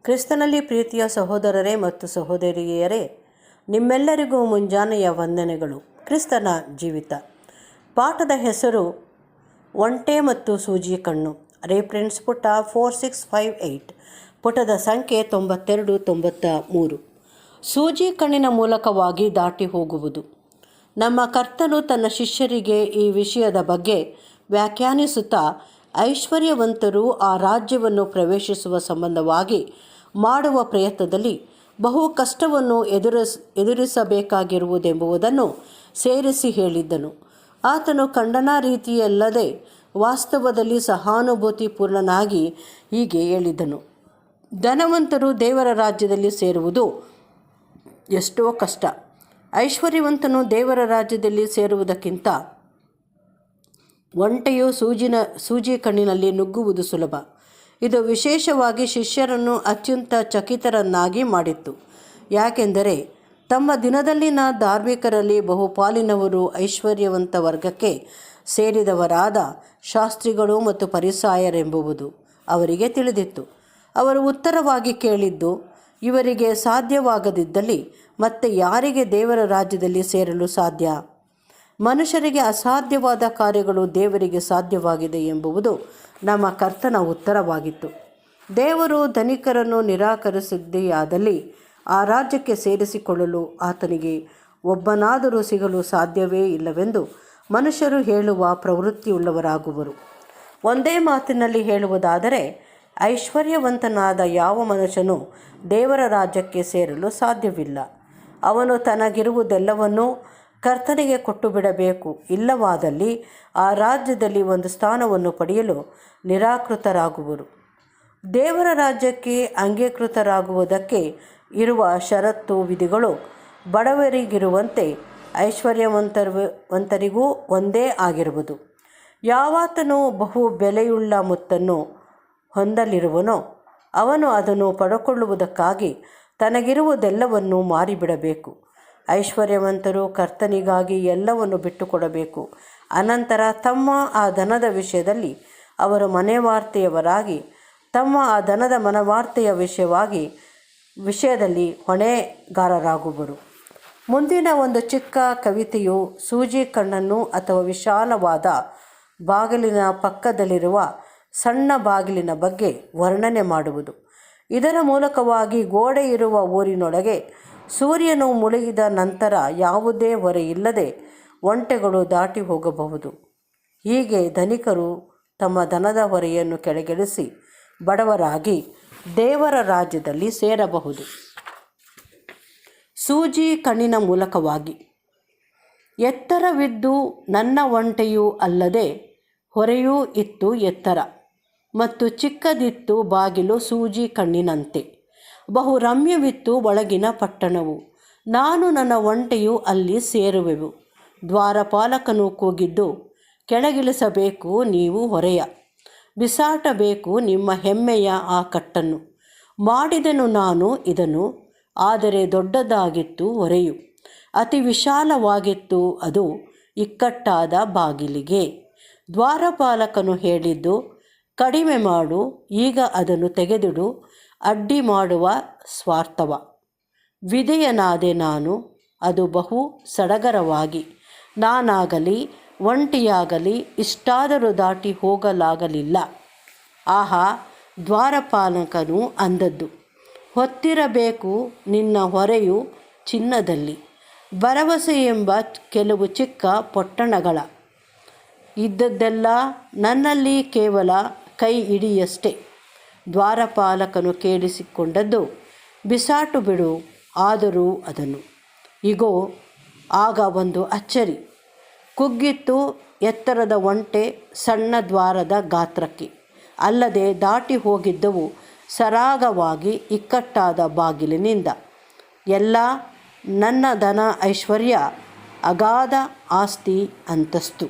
ಕ್ರಿಸ್ತನಲ್ಲಿ ಪ್ರೀತಿಯ ಸಹೋದರರೇ ಮತ್ತು ಸಹೋದರಿಯರೇ, ನಿಮ್ಮೆಲ್ಲರಿಗೂ ಮುಂಜಾನೆಯ ವಂದನೆಗಳು. ಕ್ರಿಸ್ತನ ಜೀವಿತ ಪಾಠದ ಹೆಸರು ಒಂಟೆ ಮತ್ತು ಸೂಜಿ ಕಣ್ಣು. ರೆಫರೆನ್ಸ್ ಪುಟ 4658, ಪುಟದ ಸಂಖ್ಯೆ 92-93. ಸೂಜಿ ಕಣ್ಣಿನ ಮೂಲಕವಾಗಿ ದಾಟಿ ಹೋಗುವುದು. ನಮ್ಮ ಕರ್ತನು ತನ್ನ ಶಿಷ್ಯರಿಗೆ ಈ ವಿಷಯದ ಬಗ್ಗೆ ವ್ಯಾಖ್ಯಾನಿಸುತ್ತಾ, ಐಶ್ವರ್ಯವಂತರು ಆ ರಾಜ್ಯವನ್ನು ಪ್ರವೇಶಿಸುವ ಸಂಬಂಧವಾಗಿ ಮಾಡುವ ಪ್ರಯತ್ನದಲ್ಲಿ ಬಹು ಕಷ್ಟವನ್ನು ಎದುರಿಸಬೇಕಾಗಿರುವುದೆಂಬುದನ್ನು ಸೇರಿಸಿ ಹೇಳಿದ್ದನು. ಆತನು ಖಂಡನಾ ರೀತಿಯಲ್ಲದೆ ವಾಸ್ತವದಲ್ಲಿ ಸಹಾನುಭೂತಿಪೂರ್ಣನಾಗಿ ಹೀಗೆ ಹೇಳಿದನು: ಧನವಂತರು ದೇವರ ರಾಜ್ಯದಲ್ಲಿ ಸೇರುವುದು ಎಷ್ಟೋ ಕಷ್ಟ. ಐಶ್ವರ್ಯವಂತನು ದೇವರ ರಾಜ್ಯದಲ್ಲಿ ಸೇರುವುದಕ್ಕಿಂತ ಒಂಟೆಯು ಸೂಜಿ ಕಣ್ಣಿನಲ್ಲಿ ನುಗ್ಗುವುದು ಸುಲಭ. ಇದು ವಿಶೇಷವಾಗಿ ಶಿಷ್ಯರನ್ನು ಅತ್ಯಂತ ಚಕಿತರನ್ನಾಗಿ ಮಾಡಿತ್ತು. ಯಾಕೆಂದರೆ ತಮ್ಮ ದಿನದಲ್ಲಿನ ಧಾರ್ಮಿಕರಲ್ಲಿ ಬಹುಪಾಲಿನವರು ಐಶ್ವರ್ಯವಂತ ವರ್ಗಕ್ಕೆ ಸೇರಿದವರಾದ ಶಾಸ್ತ್ರಿಗಳು ಮತ್ತು ಫರಿಸಾಯರೆಂಬುದು ಅವರಿಗೆ ತಿಳಿದಿತ್ತು. ಅವರು ಉತ್ತರವಾಗಿ ಕೇಳಿದ್ದು, ಇವರಿಗೆ ಸಾಧ್ಯವಾಗದಿದ್ದಲ್ಲಿ ಮತ್ತೆ ಯಾರಿಗೆ ದೇವರ ರಾಜ್ಯದಲ್ಲಿ ಸೇರಲು ಸಾಧ್ಯ? ಮನುಷ್ಯರಿಗೆ ಅಸಾಧ್ಯವಾದ ಕಾರ್ಯಗಳು ದೇವರಿಗೆ ಸಾಧ್ಯವಾಗಿದೆ ಎಂಬುದು ನಮ್ಮ ಕರ್ತನ ಉತ್ತರವಾಗಿತ್ತು. ದೇವರು ಧನಿಕರನ್ನು ನಿರಾಕರಿಸಿದೆಯಾದಲ್ಲಿ ಆ ರಾಜ್ಯಕ್ಕೆ ಸೇರಿಸಿಕೊಳ್ಳಲು ಆತನಿಗೆ ಒಬ್ಬನಾದರೂ ಸಿಗಲು ಸಾಧ್ಯವೇ ಇಲ್ಲವೆಂದು ಮನುಷ್ಯರು ಹೇಳುವ ಪ್ರವೃತ್ತಿಯುಳ್ಳವರಾಗುವರು. ಒಂದೇ ಮಾತಿನಲ್ಲಿ ಹೇಳುವುದಾದರೆ, ಐಶ್ವರ್ಯವಂತನಾದ ಯಾವ ಮನುಷ್ಯನೂ ದೇವರ ರಾಜ್ಯಕ್ಕೆ ಸೇರಲು ಸಾಧ್ಯವಿಲ್ಲ. ಅವನು ತನಗಿರುವುದೆಲ್ಲವನ್ನೂ ಕರ್ತನಿಗೆ ಕೊಟ್ಟು ಬಿಡಬೇಕು. ಇಲ್ಲವಾದಲ್ಲಿ ಆ ರಾಜ್ಯದಲ್ಲಿ ಒಂದು ಸ್ಥಾನವನ್ನು ಪಡೆಯಲು ನಿರಾಕೃತರಾಗುವರು. ದೇವರ ರಾಜ್ಯಕ್ಕೆ ಅಂಗೀಕೃತರಾಗುವುದಕ್ಕೆ ಇರುವ ಷರತ್ತು ವಿಧಿಗಳು ಬಡವರಿಗಿರುವಂತೆ ಐಶ್ವರ್ಯವಂತರಿಗೂ ಒಂದೇ ಆಗಿರುವುದು. ಯಾವಾತನು ಬಹು ಬೆಲೆಯುಳ್ಳ ಮುತ್ತನ್ನು ಹೊಂದಲಿರುವನೋ ಅವನು ಅದನ್ನು ಪಡೆದುಕೊಳ್ಳುವುದಕ್ಕಾಗಿ ತನಗಿರುವುದೆಲ್ಲವನ್ನೂ ಮಾರಿಬಿಡಬೇಕು. ಐಶ್ವರ್ಯವಂತರು ಕರ್ತನಿಗಾಗಿ ಎಲ್ಲವನ್ನು ಬಿಟ್ಟುಕೊಡಬೇಕು. ಅನಂತರ ತಮ್ಮ ಆ ಧನದ ವಿಷಯದಲ್ಲಿ ಅವರು ಮನೆವಾರ್ತೆಯವರಾಗಿ ತಮ್ಮ ಆ ಧನದ ಮನವಾರ್ತೆಯ ವಿಷಯದಲ್ಲಿ ಹೊಣೆಗಾರರಾಗುವರು. ಮುಂದಿನ ಒಂದು ಚಿಕ್ಕ ಕವಿತೆಯು ಸೂಜಿ ಕಣ್ಣನ್ನು ಅಥವಾ ವಿಶಾಲವಾದ ಬಾಗಿಲಿನ ಪಕ್ಕದಲ್ಲಿರುವ ಸಣ್ಣ ಬಾಗಿಲಿನ ಬಗ್ಗೆ ವರ್ಣನೆ ಮಾಡುವುದು. ಇದರ ಮೂಲಕವಾಗಿ ಗೋಡೆ ಇರುವ ಊರಿನೊಳಗೆ ಸೂರ್ಯನು ಮುಳುಗಿದ ನಂತರ ಯಾವುದೇ ಹೊರೆಯಿಲ್ಲದೆ ಒಂಟೆಗಳು ದಾಟಿ ಹೋಗಬಹುದು. ಹೀಗೆ ಧನಿಕರು ತಮ್ಮ ಧನದ ಹೊರೆಯನ್ನು ಕೆಳಗಿಳಿಸಿ ಬಡವರಾಗಿ ದೇವರ ರಾಜ್ಯದಲ್ಲಿ ಸೇರಬಹುದು. ಸೂಜಿ ಕಣ್ಣಿನ ಮೂಲಕವಾಗಿ ಎತ್ತರವಿದ್ದು ನನ್ನ ಒಂಟೆಯೂ ಅಲ್ಲದೆ ಹೊರೆಯೂ ಇತ್ತು ಎತ್ತರ, ಮತ್ತು ಚಿಕ್ಕದಿತ್ತು ಬಾಗಿಲು ಸೂಜಿ ಕಣ್ಣಿನಂತೆ. ಬಹು ರಮ್ಯವಿತ್ತು ಒಳಗಿನ ಪಟ್ಟಣವು, ನಾನು ನನ್ನ ಒಂಟೆಯು ಅಲ್ಲಿ ಸೇರುವೆವು. ದ್ವಾರಪಾಲಕನು ಕೂಗಿದ್ದು, ಕೆಳಗಿಳಿಸಬೇಕು ನೀವು ಹೊರೆಯ, ಬಿಸಾಟಬೇಕು ನಿಮ್ಮ ಹೆಮ್ಮೆಯ ಆ ಕಟ್ಟನ್ನು. ಮಾಡಿದೆನು ನಾನು ಇದನ್ನು, ಆದರೆ ದೊಡ್ಡದಾಗಿತ್ತು ಹೊರೆಯು, ಅತಿ ವಿಶಾಲವಾಗಿತ್ತು ಅದು ಇಕ್ಕಟ್ಟಾದ ಬಾಗಿಲಿಗೆ. ದ್ವಾರಪಾಲಕನು ಹೇಳಿದ್ದು, ಕಡಿಮೆ ಮಾಡು, ಈಗ ಅದನ್ನು ತೆಗೆದಿಡು, ಅಡ್ಡಿ ಮಾಡುವ ಸ್ವಾರ್ಥವ. ವಿಧೇಯನಾದೆ ನಾನು, ಅದು ಬಹು ಸಡಗರವಾಗಿ. ನಾನಾಗಲಿ ಒಂಟಿಯಾಗಲಿ ಇಷ್ಟಾದರೂ ದಾಟಿ ಹೋಗಲಾಗಲಿಲ್ಲ. ಆಹಾ, ದ್ವಾರಪಾಲಕನು ಅಂದದ್ದು, ಹೊತ್ತಿರಬೇಕು ನಿನ್ನ ಹೊರೆಯು ಚಿನ್ನದಲ್ಲಿ. ಭರವಸೆ ಎಂಬ ಕೆಲವು ಚಿಕ್ಕ ಪೊಟ್ಟಣಗಳ ಇದ್ದದ್ದೆಲ್ಲ ನನ್ನಲ್ಲಿ ಕೇವಲ ಕೈ ಹಿಡಿಯಷ್ಟೇ. ದ್ವಾರಪಾಲಕನು ಕೇಳಿಸಿಕೊಂಡದ್ದು, ಬಿಸಾಟು ಬಿಡು, ಆದರೂ ಅದನ್ನು. ಇಗೋ, ಆಗ ಒಂದು ಅಚ್ಚರಿ. ಕುಗ್ಗಿತ್ತು ಎತ್ತರದ ಒಂಟೆ ಸಣ್ಣ ದ್ವಾರದ ಗಾತ್ರಕ್ಕೆ, ಅಲ್ಲದೆ ದಾಟಿ ಹೋಗಿದ್ದವು ಸರಾಗವಾಗಿ ಇಕ್ಕಟ್ಟಾದ ಬಾಗಿಲಿನಿಂದ. ಎಲ್ಲ ನನ್ನ ಧನ ಐಶ್ವರ್ಯ, ಅಗಾಧ ಆಸ್ತಿ ಅಂತಸ್ತು